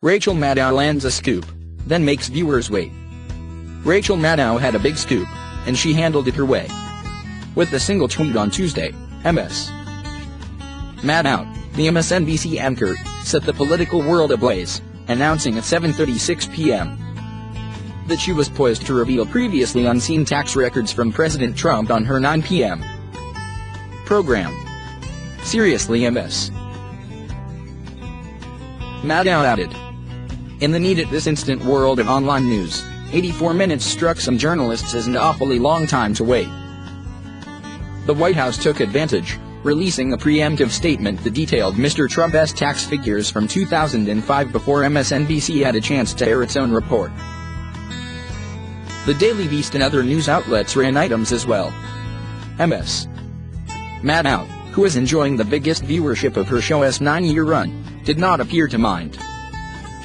Rachel Maddow lands a scoop, then makes viewers wait. Rachel Maddow had a big scoop, and she handled it her way. With a single tweet on Tuesday, Ms. Maddow, the MSNBC anchor, set the political world ablaze, announcing at 7:36 p.m. that she was poised to reveal previously unseen tax records from President Trump on her 9 p.m. program. Seriously, Ms. Maddow added. In the need at this instant world of online news, 84 minutes struck some journalists as an awfully long time to wait. The White House took advantage, releasing a preemptive statement that detailed Mr. Trump's tax figures from 2005 before MSNBC had a chance to air its own report. The Daily Beast and other news outlets ran items as well. Ms. Maddow, who is enjoying the biggest viewership of her show's 9-year run, did not appear to mind.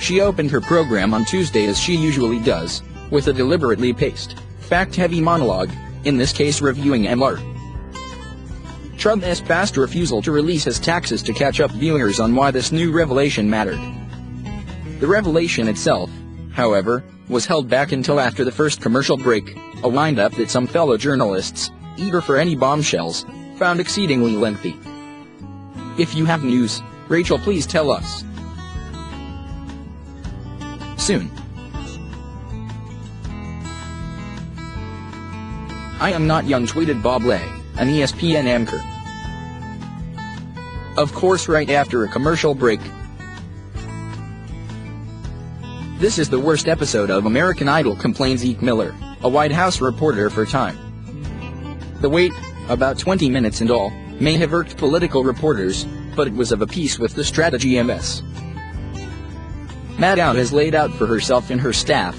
She opened her program on Tuesday as she usually does, with a deliberately paced, fact-heavy monologue, in this case reviewing Mr. Trump's past refusal to release his taxes to catch up viewers on why this new revelation mattered. The revelation itself, however, was held back until after the first commercial break, a wind-up that some fellow journalists, eager for any bombshells, found exceedingly lengthy. If you have news, Rachel, please tell us. Soon. I am not young, tweeted Bob Lay, an ESPN anchor. Of course, right after a commercial break. This is the worst episode of American Idol, complains Zeke Miller, a White House reporter for Time. The wait, about 20 minutes in all, may have irked political reporters, but it was of a piece with the strategy Ms. Maddow has laid out for herself and her staff.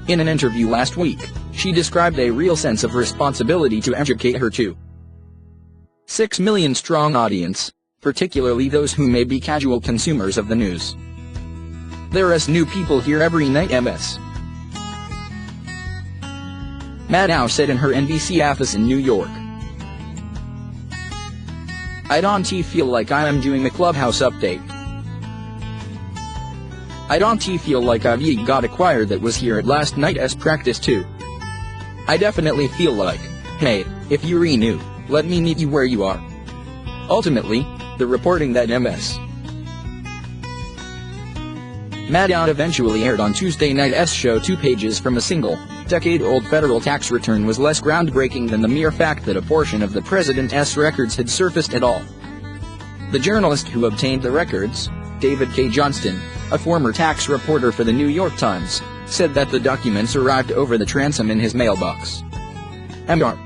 In an interview last week, she described a real sense of responsibility to educate her 2.6 million strong audience, particularly those who may be casual consumers of the news. There is new people here every night, Ms. Maddow said in her NBC office in New York. I don't feel like I am doing a Clubhouse update. I don't feel like I've got a choir that was here at last night's practice too. I definitely feel like, hey, if you knew, let me meet you where you are. Ultimately, the reporting that Ms. Maddow eventually aired on Tuesday night's show 2 pages from a single, decade-old federal tax return was less groundbreaking than the mere fact that a portion of the president's records had surfaced at all. The journalist who obtained the records, David Cay Johnston, a former tax reporter for the New York Times, said that the documents arrived over the transom in his mailbox. Mr.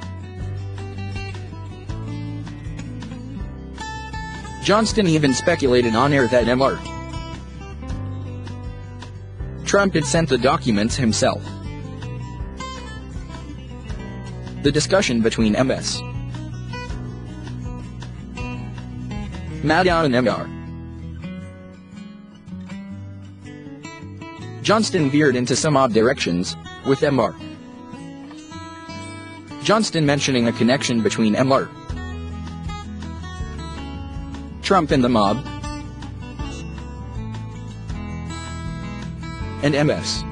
Johnston even speculated on air that Mr. Trump had sent the documents himself. The discussion between Ms. Maddow and Mr. Johnston veered into some odd directions, with Mr. Johnston mentioning a connection between Mr. Trump and the mob, and Ms.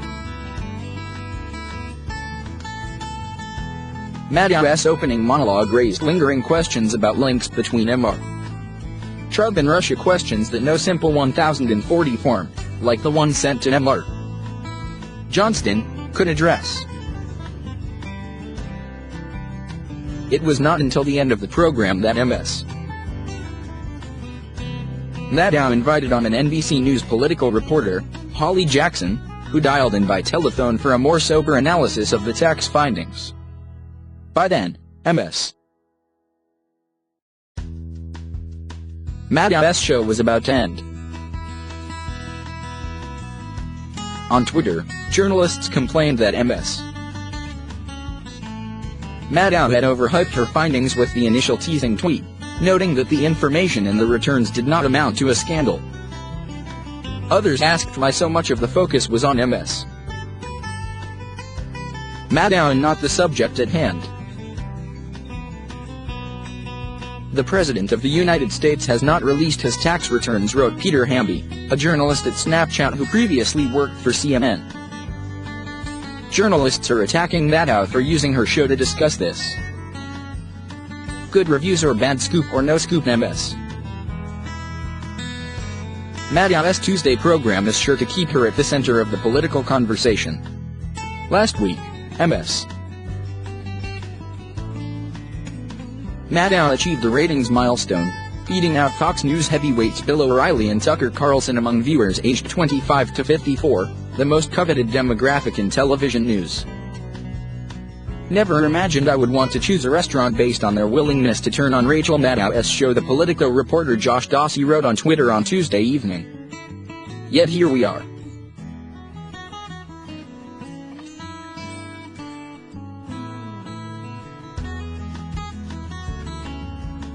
Maddow's opening monologue raised lingering questions about links between Mr. Trump and Russia, questions that no simple 1040 form, like the one sent to Mr. Johnston, could address. It was not until the end of the program that Ms. Maddow invited on an NBC News political reporter, Holly Jackson, who dialed in by telephone for a more sober analysis of the tax findings. By then, Ms. Maddow's show was about to end. On Twitter, journalists complained that Ms. Maddow had overhyped her findings with the initial teasing tweet, noting that the information in the returns did not amount to a scandal. Others asked why so much of the focus was on Ms. Maddow and not the subject at hand. The President of the United States has not released his tax returns, wrote Peter Hamby, a journalist at Snapchat who previously worked for CNN. Journalists are attacking Maddow for using her show to discuss this. Good reviews or bad scoop or no scoop, MS. Maddow's Tuesday program is sure to keep her at the center of the political conversation. Last week, MS. Maddow achieved a ratings milestone, beating out Fox News heavyweights Bill O'Reilly and Tucker Carlson among viewers aged 25 to 54, the most coveted demographic in television news. Never imagined I would want to choose a restaurant based on their willingness to turn on Rachel Maddow's show, the Politico reporter Josh Dawsey wrote on Twitter on Tuesday evening. Yet here we are.